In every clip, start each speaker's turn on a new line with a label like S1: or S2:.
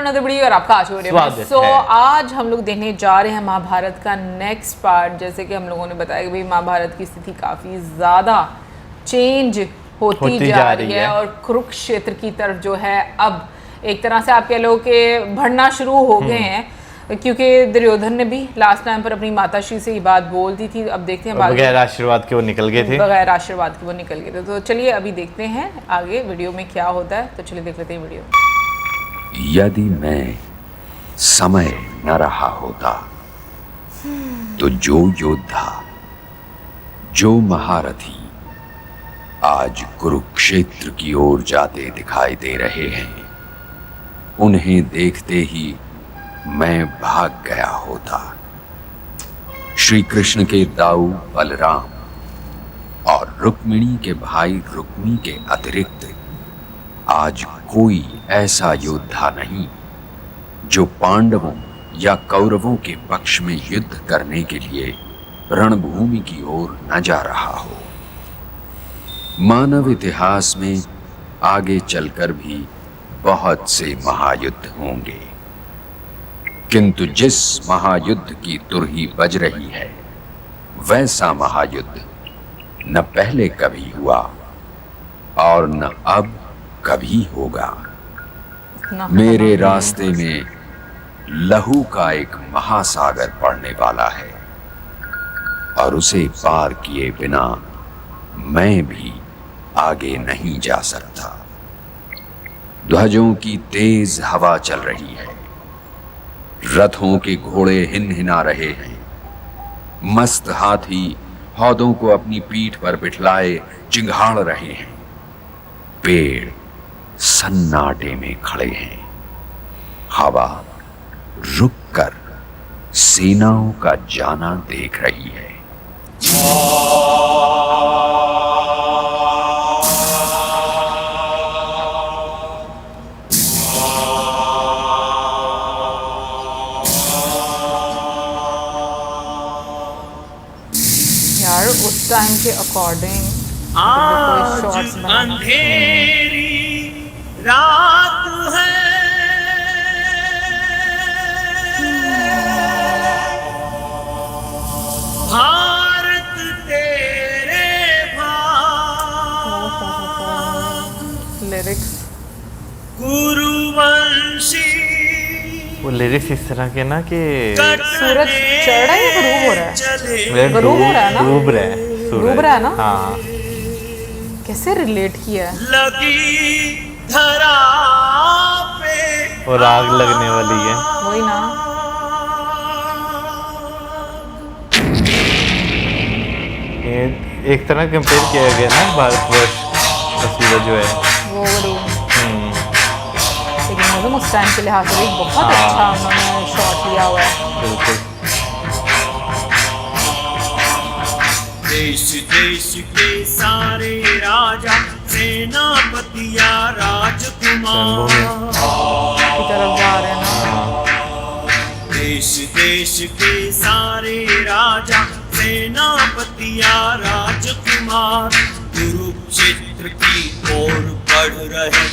S1: Another video और आपका आज वीडियो में। सो आज हम लोग देखने जा रहे हैं महाभारत का नेक्स्ट पार्ट। जैसे कि हम लोगों ने बताया कि भाई महाभारत की स्थिति काफ़ी ज़्यादा चेंज होती जा रही है और कुरुक्षेत्र की तरफ जो है अब एक तरह से आप कह लो कि बढ़ना शुरू हो गए हैं, क्योंकि दुर्योधन ने भी लास्ट टाइम पर अपनी माताश्री से ये बात बोल दी थी। अब देखते हैं
S2: बगैर आशीर्वाद के वो निकल गए थे,
S1: बगैर आशीर्वाद के वो निकल गए थे। तो चलिए अभी देखते हैं आगे वीडियो में क्या होता है। तो चलिए देख लेते हैं वीडियो।
S3: यदि मैं समय न रहा होता तो जो योद्धा, जो महारथी आज कुरुक्षेत्र की ओर जाते दिखाई दे रहे हैं, उन्हें देखते ही मैं भाग गया होता। श्री कृष्ण के दाऊ बलराम और रुक्मिणी के भाई रुक्मी के अतिरिक्त आज कोई ऐसा योद्धा नहीं जो पांडवों या कौरवों के पक्ष में युद्ध करने के लिए रणभूमि की ओर न जा रहा हो। मानव इतिहास में आगे चलकर भी बहुत से महायुद्ध होंगे, किंतु जिस महायुद्ध की तुरही बज रही है वैसा महायुद्ध न पहले कभी हुआ और न अब कभी होगा। मेरे रास्ते में लहू का एक महासागर पड़ने वाला है और उसे पार किए बिना मैं भी आगे नहीं जा सकता। ध्वजों की तेज हवा चल रही है, रथों के घोड़े हिनहिना रहे हैं, मस्त हाथी हौदों को अपनी पीठ पर बिठलाए चिंघाड़ रहे हैं, पेड़ सन्नाटे में खड़े हैं, हवा रुककर सेनाओं का जाना देख रही है।
S1: यार उस टाइम के अकॉर्डिंग
S4: आज अंधेरी रात है, भारत तेरे भाग,
S1: लिरिक्स
S4: गुरुवंशी।
S2: वो लिरिक्स इस तरह के ना कि
S1: सूरज चढ़ रहा है या गरूब हो रहा है? गरूब हो रहा है ना,
S2: डूब रहा है,
S1: डूब रहा है ना।
S2: हाँ,
S1: कैसे रिलेट किया है?
S4: लगी धरा पे
S2: और आग लगने वाली है।
S1: वही ना,
S2: ये एक तरह कंपेयर किया गया ना भारतवर्ष का सूरज जो है
S1: वो गरूब। लेकिन मौसम उस टाइम के लिहाज से भी बहुत अच्छा उन्होंने शॉट लिया हुआ है।
S2: बिल्कुल।
S4: देश देश के सारे राजा सेनापतिया राजकुमार
S1: की तरफ जा रहे हैं ना।
S4: देश देश के सारे राजा सेनापतिया राजकुमार कुरुक्षेत्र की ओर बढ़ रहे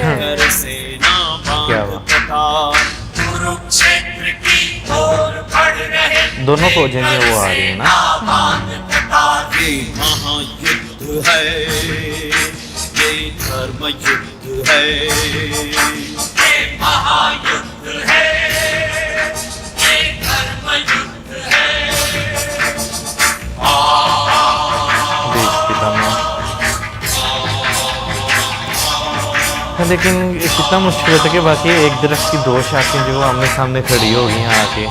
S4: नगर सेना बांध कतार। कुरुक्षेत्र की ओर बढ़ रहे
S2: दोनों फौजें जो वो आ रही है ना।
S4: ये महायुद्ध है, ये धर्म युद्ध है, ये महायुद्ध है, ये धर्म युद्ध है।
S2: देश पिता में लेकिन कितना मुश्किल होता है कि बाकी एक दरख्त की दो शाखें जो आमने सामने खड़ी हो गई हैं आके।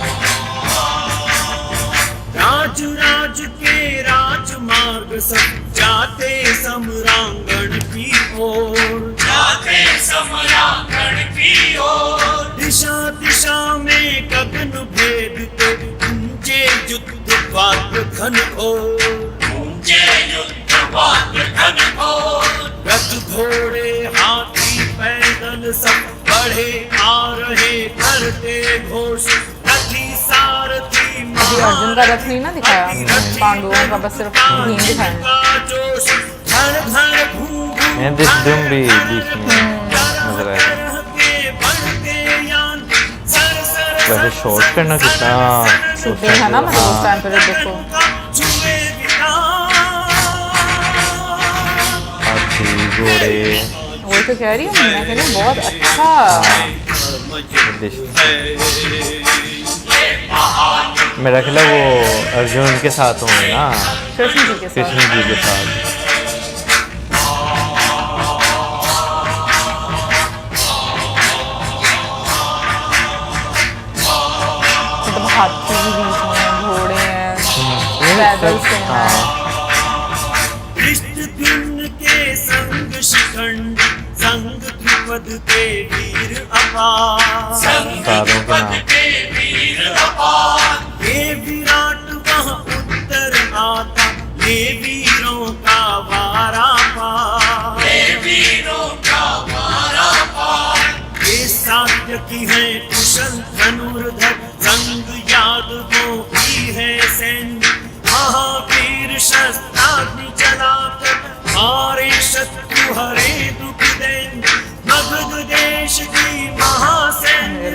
S4: राज राज के राजमार्ग सब जाते सम्रांगण की ओर, जाते सम्रांगण की ओर। दिशा दिशा में गगन भेद के गूंजे युद्ध वाद्य घनघोर, गूंजे युद्ध वाद्य घनघोर। रथ घोड़े हाथी पैदल सब बढ़े आ रहे करते घोष। रथी सारथी
S1: अभी अर्जुन का रथ नहीं ना दिखाया, पांडवों का बस सिर्फ भीम दिखाया।
S2: भी बीच में नजर आया। वैसे शॉर्ट करना कितना
S1: शूटिंग है ना, मतलब उस टाइम पे देखो
S2: हाथी घोड़े
S1: वही तो कह रही हूँ मैं, कह रही हूँ बहुत अच्छा।
S2: मेरा ख्याल है वो अर्जुन के साथ होंगे ना,
S1: कृष्ण जी के साथ।
S2: कृष्ण जी के साथ।
S1: मतलब हाथी भी बीच में, घोड़े हैं, पैदल से हैं।
S4: कृष्ण के संग शिखंड संग द्रुपद के वीर अपार,
S2: सारों के नाम।
S4: ये विराट वह उत्तर आता, ये वीरों का वारा पार, ये सात्यकी है कुशल धनुर्धर, संग यादवों की है सैन्य, महावीर शस्त्राग्नि चलाकर मारे शत्रु हरे दुख दैन, मगध देश की महासैन्य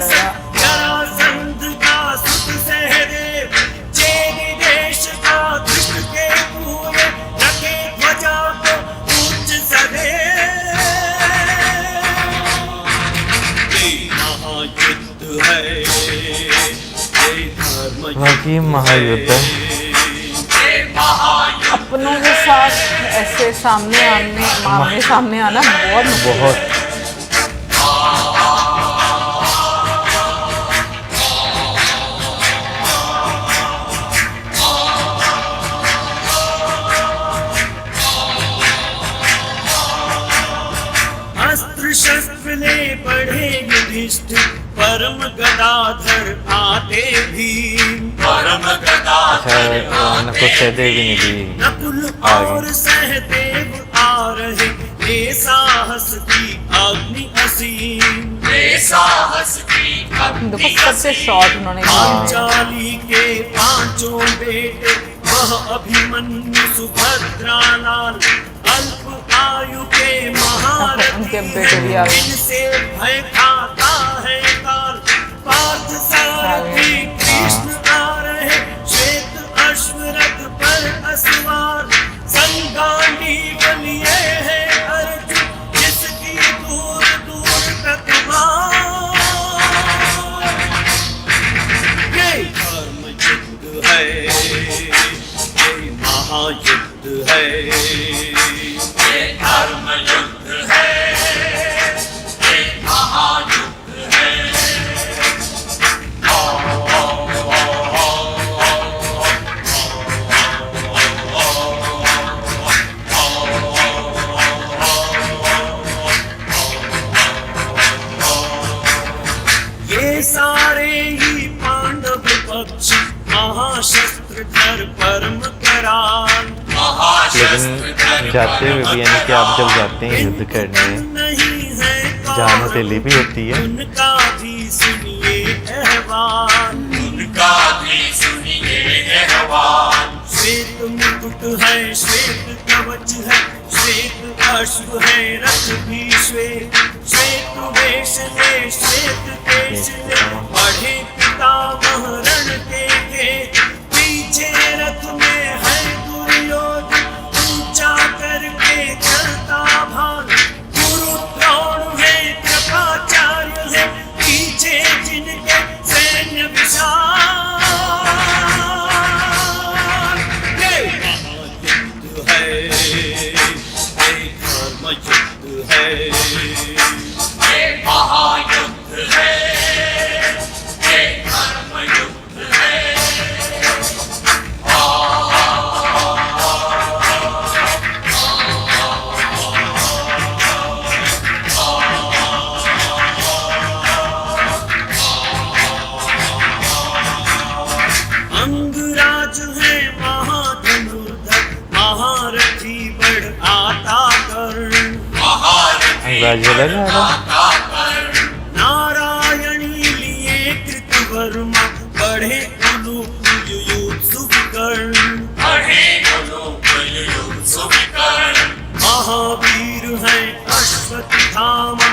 S4: जरासंध का सुत सहदेव, चेदी देश का दुष्ट के पूरे रखे ध्वजा को उच्च सदैव। ये महायुद्ध है, ये धर्म
S2: बाकी महायुद्ध है।
S1: अपनों के साथ ऐसे आमने सामने आना बहुत मुश्किल है।
S2: बहुत
S4: अस्त्र शस्त्र ले बढ़े युधिष्ठिर, परम गदाधर आते भीम,
S2: अच्छा नको सहदेवी ने भी
S4: नकुल और सहदेव आ रहे, ये साहस की अग्नि असीम,
S1: देखो सबसे शॉर्ट उन्होंने किया है।
S4: पांचाली के पांचों बेटे, वह अभिमन्यु सुभद्रा लाल, अल्प आयु के महारथी
S1: उनके बेटे भी आ गए।
S4: इनसे भय खाता है काल, पार्थ सारथी कृष्ण आ रहे, श्वेत अश्वरथ पर असवार, संगांडी बलिए है अर्जुन, जिसकी दूर दूर तक मार। ये धर्म युद्ध है, ये महायुद्ध है, ये धर्म युद्ध है, ये महायुद्ध है। ये सारे ही पांडव पक्ष, महाशस्त्रधर परम कराल,
S2: लेकिन जाते हुए भी यानी कि आप जब जाते हैं युद्ध करने,
S4: नहीं है
S2: जान हथेली भी होती है।
S4: उनका भी सुनिए अहवाल, श्वेत मुकुट है, श्वेत कवच है, श्वेत अश्व है, रथ भी श्वेत, श्वेत वेश ले, श्वेत केश ले, बढ़े पितामह रण के, पीछे रथ में है दुर्योधन, ऊंचा करके चलता भान, गुरु द्रोण है, कृपाचार्य है, पीछे जिनके सैन्य विशाल। ये महायुद्ध है, ये धर्म युद्ध है, ये महायुद्ध है, ये धर्म युद्ध है। अंगराज है महाधनुर्धर, महारथी बढ़ आता कर्ण,
S2: अंग्रेजी लगा
S4: नारायणी लिए कृतवर्मा, बढ़े उलूप युयुत्सुकर्ण, महावीर है अश्वत्थामा,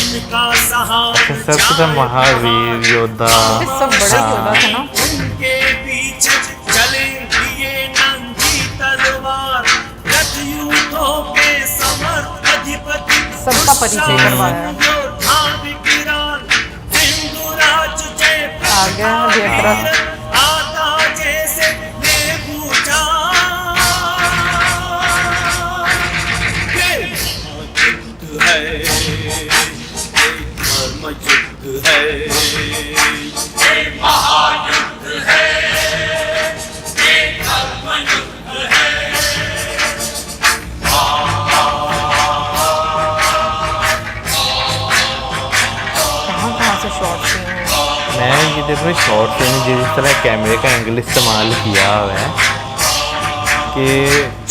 S4: जिनका सहारा
S2: सबसे तो महावीर योद्धा
S1: ये सब बड़े योद्धा थे ना।
S4: उनके पीछे चले लिए नंगी तलवार, रथ यूथों के समर अधिपति
S1: सबका परिचय करवाया।
S4: योद्धा विकराल, हिंदू राज जय
S1: आ गया जयद्रथ।
S4: आता जैसे नेबूजा। ये युद्ध है, ये धर्म युद्ध है, ये महायुद्ध है, ये धर्म युद्ध है।
S1: कहाँ से शॉट्स लिए हैं।
S2: मैं ये देखो शॉर्ट में जिस तरह कैमरे का एंगल इस्तेमाल किया हुआ है कि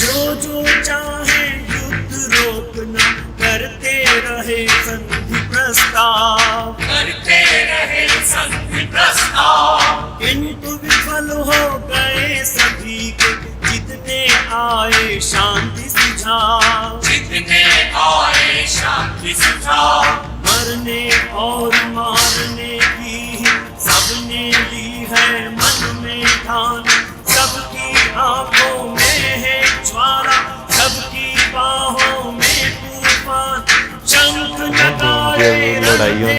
S4: जो जो चाहे युद्ध रोकना, करते रहे संधि प्रस्ताव, करते रहे संधि प्रस्ताव। किंतु विफल हो गए सभी के जितने आए शांति सुझाव, जितने आए शांति सुझाव। मरने और मारने की सबने ली है मन में ठान, सबकी आंखों में है ज्वाला, सबकी बाहों में तूफान। शंख नगाड़े
S2: लड़ाइयों